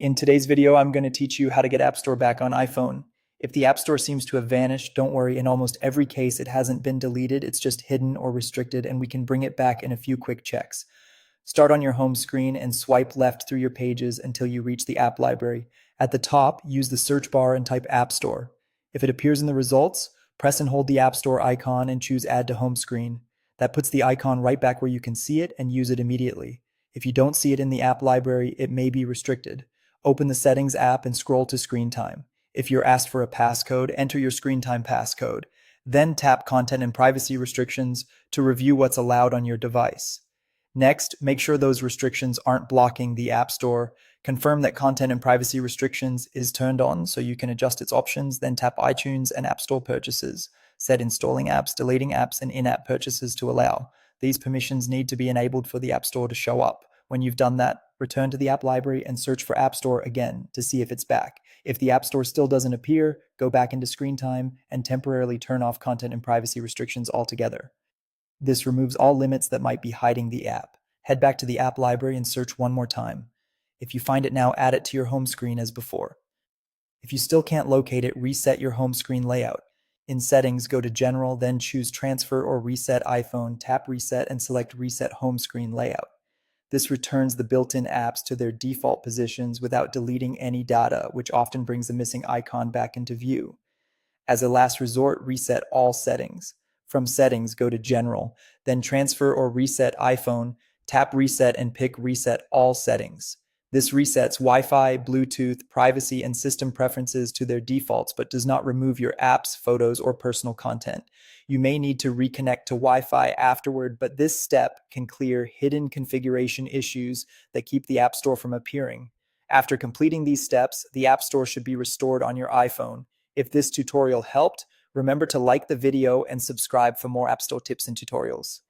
In today's video, I'm going to teach you how to get App Store back on iPhone. If the App Store seems to have vanished, don't worry. In almost every case, it hasn't been deleted. It's just hidden or restricted, and we can bring it back in a few quick checks. Start on your home screen and swipe left through your pages until you reach the app library. At the top, use the search bar and type App Store. If it appears in the results, press and hold the App Store icon and choose Add to Home Screen. That puts the icon right back where you can see it and use it immediately. If you don't see it in the app library, it may be restricted. Open the Settings app and scroll to Screen Time. If you're asked for a passcode, enter your Screen Time passcode. Then tap Content and Privacy Restrictions to review what's allowed on your device. Next, make sure those restrictions aren't blocking the App Store. Confirm that Content and Privacy Restrictions is turned on so you can adjust its options. Then tap iTunes and App Store Purchases. Set installing apps, deleting apps, and in-app purchases to allow. These permissions need to be enabled for the App Store to show up. When you've done that, return to the app library and search for App Store again to see if it's back. If the App Store still doesn't appear, go back into Screen Time and temporarily turn off Content and Privacy Restrictions altogether. This removes all limits that might be hiding the app. Head back to the app library and search one more time. If you find it now, add it to your home screen as before. If you still can't locate it, reset your home screen layout. In Settings, go to General, then choose Transfer or Reset iPhone, tap Reset, and select Reset Home Screen Layout. This returns the built-in apps to their default positions without deleting any data, which often brings the missing icon back into view. As a last resort, reset all settings. From Settings, go to General, then Transfer or Reset iPhone, tap Reset and pick Reset All Settings. This resets Wi-Fi, Bluetooth, privacy, and system preferences to their defaults, but does not remove your apps, photos, or personal content. You may need to reconnect to Wi-Fi afterward, but this step can clear hidden configuration issues that keep the App Store from appearing. After completing these steps, the App Store should be restored on your iPhone. If this tutorial helped, remember to like the video and subscribe for more App Store tips and tutorials.